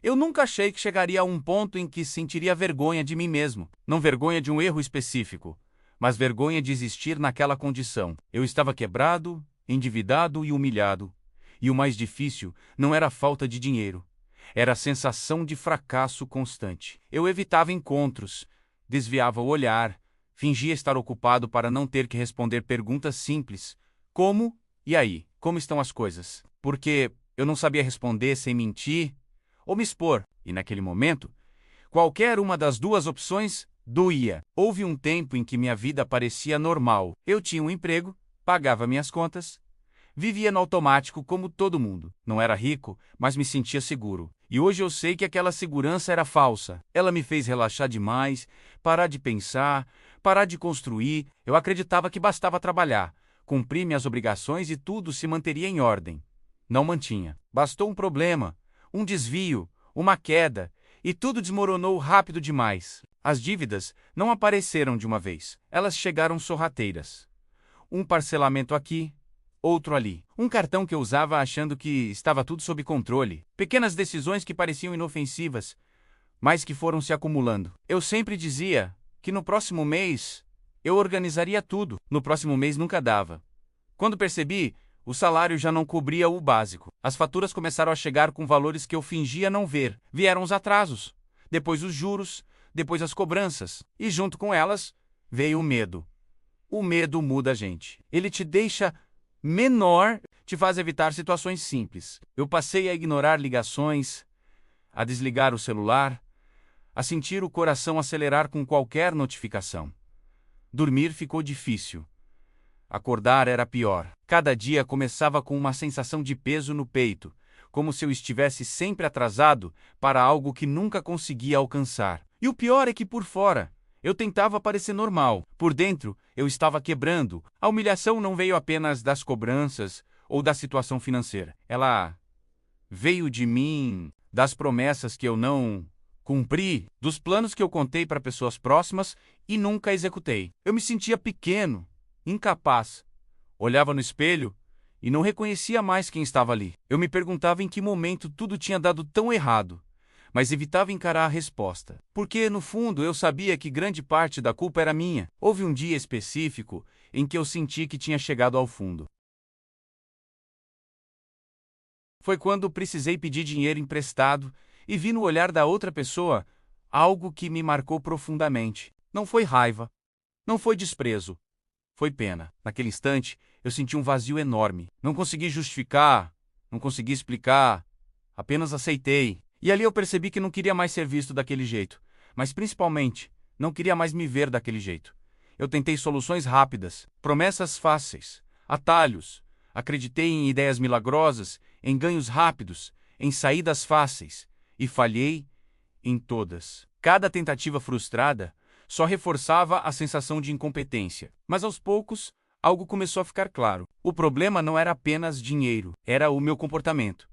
Eu nunca achei que chegaria a um ponto em que sentiria vergonha de mim mesmo. Não vergonha de um erro específico, mas vergonha de existir naquela condição. Eu estava quebrado, endividado e humilhado. E o mais difícil não era a falta de dinheiro. Era a sensação de fracasso constante. Eu evitava encontros, desviava o olhar, fingia estar ocupado para não ter que responder perguntas simples, como, e aí, como estão as coisas? Porque eu não sabia responder sem mentir ou me expor, e naquele momento, qualquer uma das duas opções doía. Houve um tempo em que minha vida parecia normal. Eu tinha um emprego, pagava minhas contas, vivia no automático como todo mundo. Não era rico, mas me sentia seguro. E hoje eu sei que aquela segurança era falsa. Ela me fez relaxar demais, parar de pensar, parar de construir. Eu acreditava que bastava trabalhar, cumprir minhas obrigações e tudo se manteria em ordem. Não mantinha. Bastou um problema, um desvio, uma queda, e tudo desmoronou rápido demais. As dívidas não apareceram de uma vez. Elas chegaram sorrateiras. Um parcelamento aqui, outro ali. Um cartão que eu usava achando que estava tudo sob controle. Pequenas decisões que pareciam inofensivas, mas que foram se acumulando. Eu sempre dizia que no próximo mês eu organizaria tudo. No próximo mês nunca dava. Quando percebi, o salário já não cobria o básico. As faturas começaram a chegar com valores que eu fingia não ver. Vieram os atrasos, depois os juros, depois as cobranças. E junto com elas, veio o medo. O medo muda a gente. Ele te deixa menor, te faz evitar situações simples. Eu passei a ignorar ligações, a desligar o celular, a sentir o coração acelerar com qualquer notificação. Dormir ficou difícil. Acordar era pior. Cada dia começava com uma sensação de peso no peito, como se eu estivesse sempre atrasado para algo que nunca conseguia alcançar. E o pior é que por fora, eu tentava parecer normal. Por dentro, eu estava quebrando. A humilhação não veio apenas das cobranças ou da situação financeira. Ela veio de mim, das promessas que eu não cumpri, dos planos que eu contei para pessoas próximas e nunca executei. Eu me sentia pequeno, incapaz. Olhava no espelho e não reconhecia mais quem estava ali. Eu me perguntava em que momento tudo tinha dado tão errado, mas evitava encarar a resposta. Porque, no fundo, eu sabia que grande parte da culpa era minha. Houve um dia específico em que eu senti que tinha chegado ao fundo. Foi quando precisei pedir dinheiro emprestado e vi no olhar da outra pessoa algo que me marcou profundamente. Não foi raiva, não foi desprezo, foi pena. Naquele instante, eu senti um vazio enorme. Não consegui justificar, não consegui explicar, apenas aceitei. E ali eu percebi que não queria mais ser visto daquele jeito, mas principalmente, não queria mais me ver daquele jeito. Eu tentei soluções rápidas, promessas fáceis, atalhos. Acreditei em ideias milagrosas, em ganhos rápidos, em saídas fáceis, e falhei em todas. Cada tentativa frustrada só reforçava a sensação de incompetência. Mas aos poucos, algo começou a ficar claro. O problema não era apenas dinheiro, era o meu comportamento.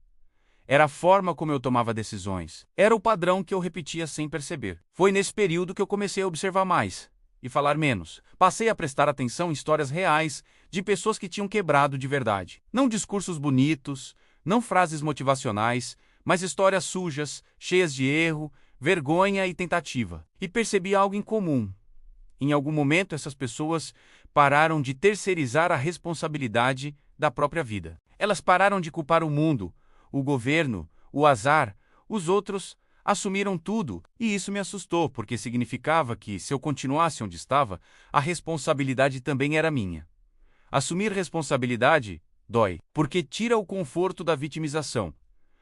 Era a forma como eu tomava decisões. Era o padrão que eu repetia sem perceber. Foi nesse período que eu comecei a observar mais e falar menos. Passei a prestar atenção em histórias reais de pessoas que tinham quebrado de verdade. Não discursos bonitos, não frases motivacionais, mas histórias sujas, cheias de erro, vergonha e tentativa. E percebi algo em comum. Em algum momento, essas pessoas pararam de terceirizar a responsabilidade da própria vida. Elas pararam de culpar o mundo, o governo, o azar, os outros assumiram tudo, e isso me assustou, porque significava que, se eu continuasse onde estava, a responsabilidade também era minha. Assumir responsabilidade dói, porque tira o conforto da vitimização,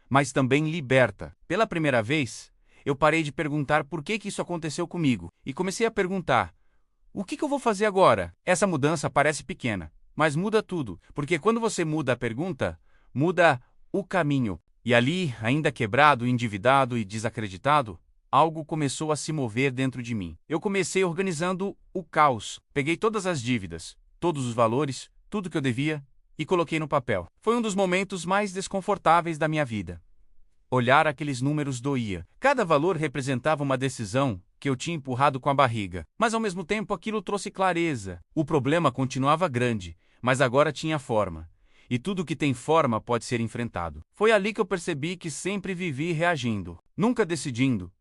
mas também liberta. Pela primeira vez, eu parei de perguntar por que isso aconteceu comigo, e comecei a perguntar: o que eu vou fazer agora? Essa mudança parece pequena, mas muda tudo, porque quando você muda a pergunta, muda o caminho. E ali, ainda quebrado, endividado e desacreditado, algo começou a se mover dentro de mim. Eu comecei organizando o caos. Peguei todas as dívidas, todos os valores, tudo que eu devia, e coloquei no papel. Foi um dos momentos mais desconfortáveis da minha vida. Olhar aqueles números doía. Cada valor representava uma decisão que eu tinha empurrado com a barriga. Mas ao mesmo tempo aquilo trouxe clareza. O problema continuava grande, mas agora tinha forma. E tudo que tem forma pode ser enfrentado. Foi ali que eu percebi que sempre vivi reagindo. Nunca decidindo.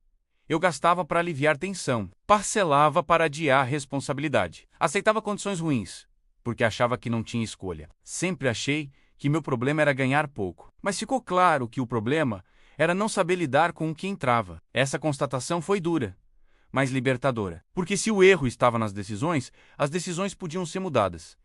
Eu gastava para aliviar tensão, parcelava para adiar responsabilidade. Aceitava condições ruins, porque achava que não tinha escolha. Sempre achei que meu problema era ganhar pouco. Mas ficou claro que o problema era não saber lidar com o que entrava. Essa constatação foi dura, mas libertadora. Porque se o erro estava nas decisões, as decisões podiam ser mudadas.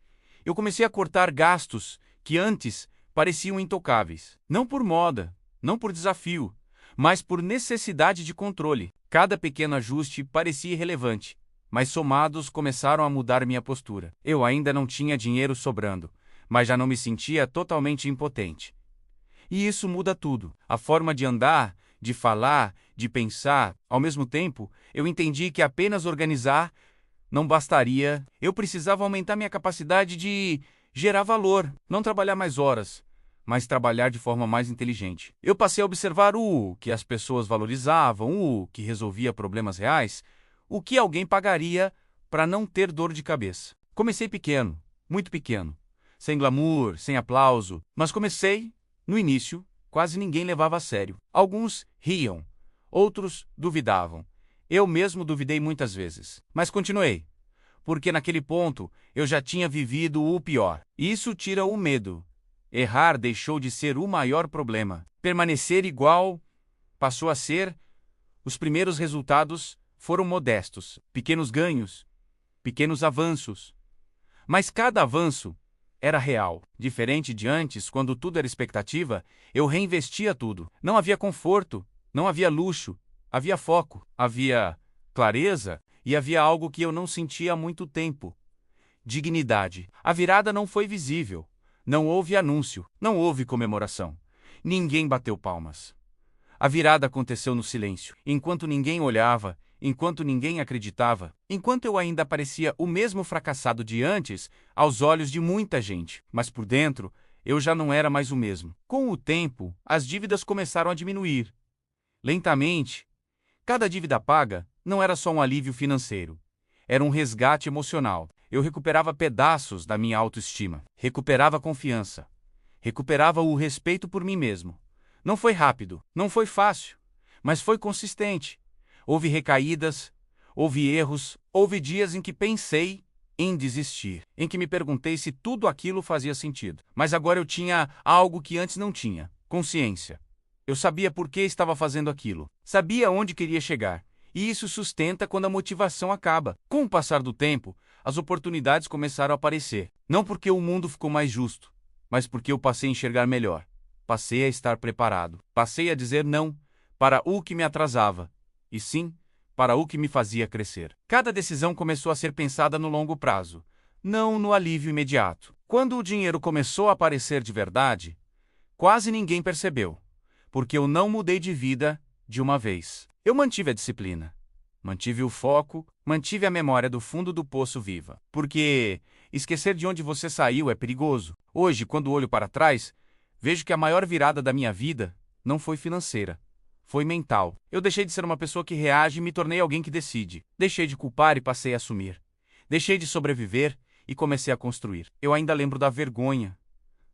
Eu comecei a cortar gastos que antes pareciam intocáveis. Não por moda, não por desafio, mas por necessidade de controle. Cada pequeno ajuste parecia irrelevante, mas somados começaram a mudar minha postura. Eu ainda não tinha dinheiro sobrando, mas já não me sentia totalmente impotente. E isso muda tudo. A forma de andar, de falar, de pensar. Ao mesmo tempo, eu entendi que apenas organizar não bastaria. Eu precisava aumentar minha capacidade de gerar valor, não trabalhar mais horas, mas trabalhar de forma mais inteligente. Eu passei a observar o que as pessoas valorizavam, o que resolvia problemas reais, o que alguém pagaria para não ter dor de cabeça. Comecei pequeno, muito pequeno, sem glamour, sem aplauso, mas comecei, no início, quase ninguém levava a sério. Alguns riam, outros duvidavam. Eu mesmo duvidei muitas vezes, mas continuei, porque naquele ponto eu já tinha vivido o pior. Isso tira o medo. Errar deixou de ser o maior problema. Permanecer igual passou a ser. Os primeiros resultados foram modestos, pequenos ganhos, pequenos avanços. Mas cada avanço era real. Diferente de antes, quando tudo era expectativa, eu reinvestia tudo. Não havia conforto, não havia luxo, havia foco, havia clareza e havia algo que eu não sentia há muito tempo: dignidade. A virada não foi visível. Não houve anúncio, não houve comemoração. Ninguém bateu palmas. A virada aconteceu no silêncio, enquanto ninguém olhava, enquanto ninguém acreditava, enquanto eu ainda parecia o mesmo fracassado de antes, aos olhos de muita gente. Mas por dentro, eu já não era mais o mesmo. Com o tempo, as dívidas começaram a diminuir. Lentamente, cada dívida paga não era só um alívio financeiro. Era um resgate emocional. Eu recuperava pedaços da minha autoestima, recuperava a confiança, recuperava o respeito por mim mesmo. Não foi rápido, não foi fácil, mas foi consistente. Houve recaídas, houve erros, houve dias em que pensei em desistir, em que me perguntei se tudo aquilo fazia sentido. Mas agora eu tinha algo que antes não tinha: consciência. Eu sabia por que estava fazendo aquilo, sabia onde queria chegar. E isso sustenta quando a motivação acaba. Com o passar do tempo, as oportunidades começaram a aparecer. Não porque o mundo ficou mais justo, mas porque eu passei a enxergar melhor. Passei a estar preparado. Passei a dizer não para o que me atrasava, e sim para o que me fazia crescer. Cada decisão começou a ser pensada no longo prazo, não no alívio imediato. Quando o dinheiro começou a aparecer de verdade, quase ninguém percebeu, porque eu não mudei de vida de uma vez. Eu mantive a disciplina, mantive o foco, mantive a memória do fundo do poço viva. Porque esquecer de onde você saiu é perigoso. Hoje, quando olho para trás, vejo que a maior virada da minha vida não foi financeira, foi mental. Eu deixei de ser uma pessoa que reage e me tornei alguém que decide. Deixei de culpar e passei a assumir. Deixei de sobreviver e comecei a construir. Eu ainda lembro da vergonha,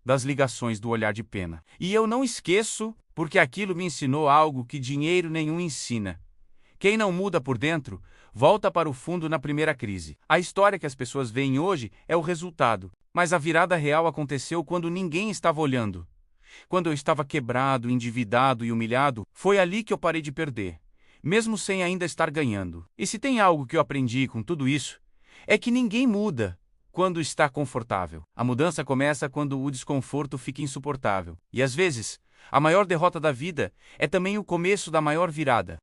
das ligações do olhar de pena. E eu não esqueço, porque aquilo me ensinou algo que dinheiro nenhum ensina. Quem não muda por dentro, volta para o fundo na primeira crise. A história que as pessoas veem hoje é o resultado, mas a virada real aconteceu quando ninguém estava olhando. Quando eu estava quebrado, endividado e humilhado, foi ali que eu parei de perder, mesmo sem ainda estar ganhando. E se tem algo que eu aprendi com tudo isso, é que ninguém muda quando está confortável. A mudança começa quando o desconforto fica insuportável. E às vezes, a maior derrota da vida é também o começo da maior virada.